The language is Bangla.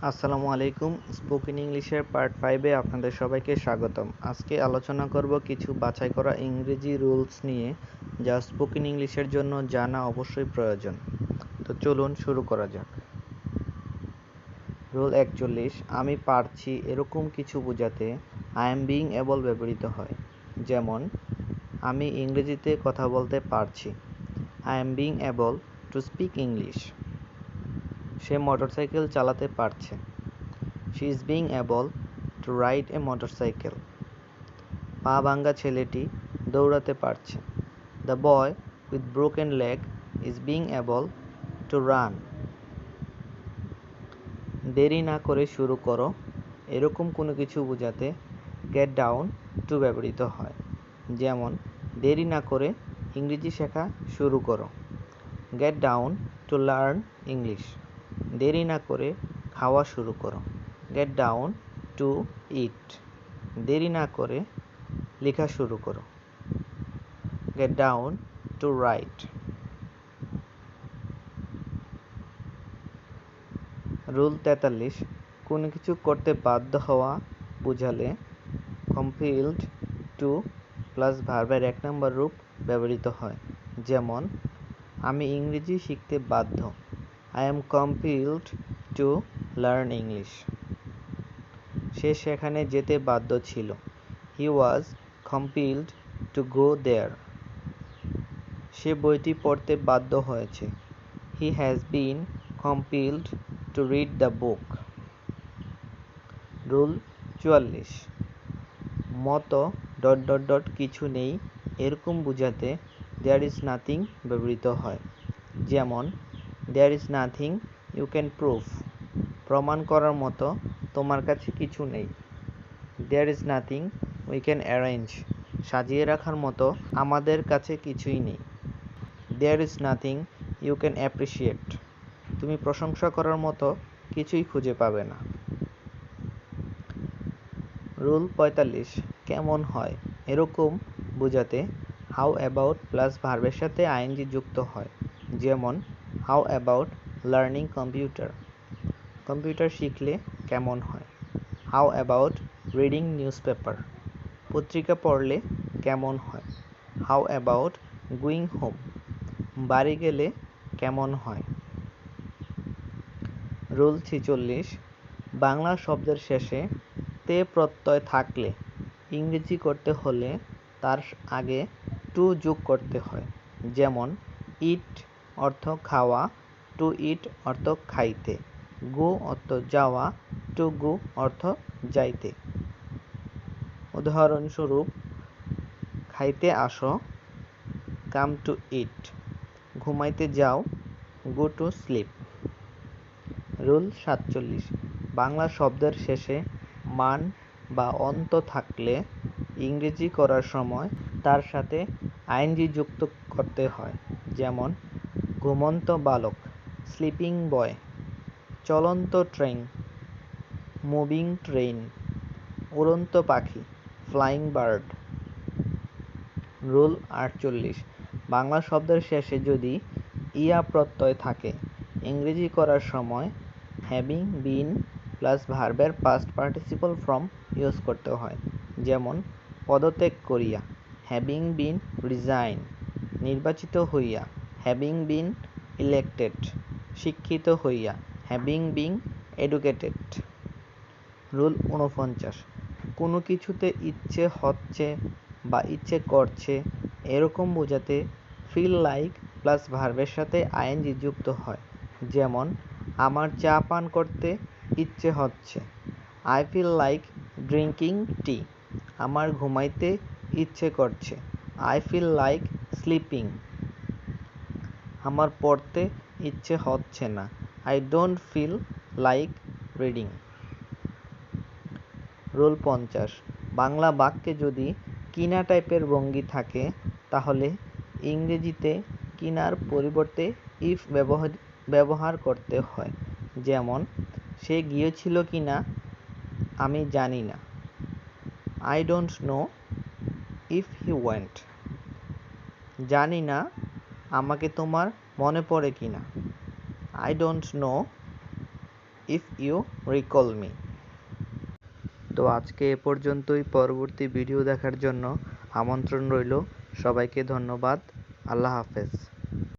আসসালামু আলাইকুম। স্পোকেন ইংলিশের পার্ট 5-এ আপনাদের সবাইকে স্বাগতম। আজকে আলোচনা করব কিছু বাছাই করা ইংরেজি রুলস নিয়ে, যা স্পোকেন ইংলিশের জন্য জানা অবশ্যই প্রয়োজন। তো চলুন শুরু করা যাক। রুল 41, আমি পারছি এরকম কিছু বোঝাতে আই এম বিং এবল ব্যবহৃত হয়। যেমন, আমি ইংরেজিতে কথা বলতে পারছি, I am being able to speak English. Say motorcycle চালাতে পারছে, she is being able to ride a motorcycle. পা ভাঙ্গা ছেলেটি দৌড়াতে পারছে, the boy with broken leg is being able to run. দেরি না করে শুরু করো এরকম কোনো কিছু বোঝাতে get down to ব্যবহৃত হয়। যেমন, দেরি না করে ইংরেজি শেখা শুরু করো, get down to learn English. দেরি না করে খাওয়া শুরু করো, get down to eat. দেরি না করে লেখা শুরু করো, get down to write. Rule 43, কোনো কিছু করতে বাধ্য হওয়া বোঝালে compelled to প্লাস ভার্বের 1 নম্বর রূপ ব্যবহৃত হয়। যেমন, আমি ইংরেজি শিখতে বাধ্য, I am compelled to learn English. সে সেখানে যেতে বাধ্য ছিল, he was compelled to go there. সে বইটি পড়তে বাধ্য হয়েছে, he has been compelled to read the book. Rule 44, মতো কিছু নেই এরকম বোঝাতে there is nothing ব্যবহৃত হয়। যেমন, there is nothing you can prove. প্রমাণ করার মতো তোমার কাছে কিছু নেই, there is nothing we can arrange. সাজিয়ে রাখার মতো আমাদের কাছে কিছুই নেই, there is nothing you can appreciate. তুমি প্রশংসা করার মতো কিছুই খুঁজে পাবে না। রুল 45, কেমন হয় এরকম বোঝাতে হাউ অ্যাবাউট প্লাস ভার্বের সাথে আইএনজি যুক্ত হয়। যেমন, how about learning computer, computer শিখলে কেমন হয়। How about reading news paper, পত্রিকা পড়লে কেমন হয়। হাউ অ্যাবাউট গোয়িং হোম, বাড়ি গেলে কেমন হয়। রুল 46, বাংলা শব্দের শেষে তে প্রত্যয় থাকলে ইংরেজি করতে হলে তার আগে টু যোগ করতে হয়। যেমন, ইট অর্থ খাওয়া, টু ইট অর্থ খাইতে, গো অর্থ যাওয়া, টু গো অর্থ যাইতে। উদাহরণস্বরূপ, খাইতে আসো, কাম টু ইট, ঘুমাইতে যাও, go to sleep. Rule 47, Bangla শব্দের শেষে মান বা অন্ত থাকলে ইংরেজি করার সময় তার সাথে আইএনজি যুক্ত করতে হয়। যেমন, ঘুমন্ত বালক, স্লিপিং বয়, চলন্ত ট্রেন, মুভিং ট্রেন, উড়ন্ত পাখি, ফ্লাইং বার্ড। রুল 48, বাংলা শব্দের শেষে যদি ইয়া প্রত্যয় থাকে ইংরেজি করার সময় হ্যাভিং বিন প্লাস ভার্বের পাস্ট পার্টিসিপল ফর্ম ইউজ করতে হয়। যেমন, পদত্যাগ করিয়া, হ্যাভিং বিন রিজাইন, নির্বাচিত হইয়া, হ্যাভিং বিন ইলেক্টেড, শিক্ষিত হইয়া, হ্যাভিং বিন এডুকেটেড। রুল 49, কোনো কিছুতে ইচ্ছে হচ্ছে বা ইচ্ছে করছে এরকম বোঝাতে ফিল লাইক প্লাস ভার্বের সাথে আইএনজি যুক্ত হয়। যেমন, আমার চা পান করতে ইচ্ছে হচ্ছে, I feel like drinking tea. আমার ঘুমাইতে ইচ্ছে করছে, আই ফিল লাইক স্লিপিং। আমার পড়তে ইচ্ছে হচ্ছে না, I don't feel like reading. Rule 50, Bangla বাক্যে যদি কিনা টাইপের ভঙ্গি থাকে তাহলে ইংরেজিতে কিনার পরিবর্তে ইফ ব্যবহার করতে হয়। যেমন, সে গিয়েছিল কিনা আমি জানি না, I don't know if he went. জানি না আমাকে তোমার মনে পড়ে কিনা, I don't know if you recall me. তো আজকে এ পর্যন্তই। পরবর্তী ভিডিও দেখার জন্য আমন্ত্রণ রইল। সবাইকে ধন্যবাদ। আল্লাহ হাফেজ।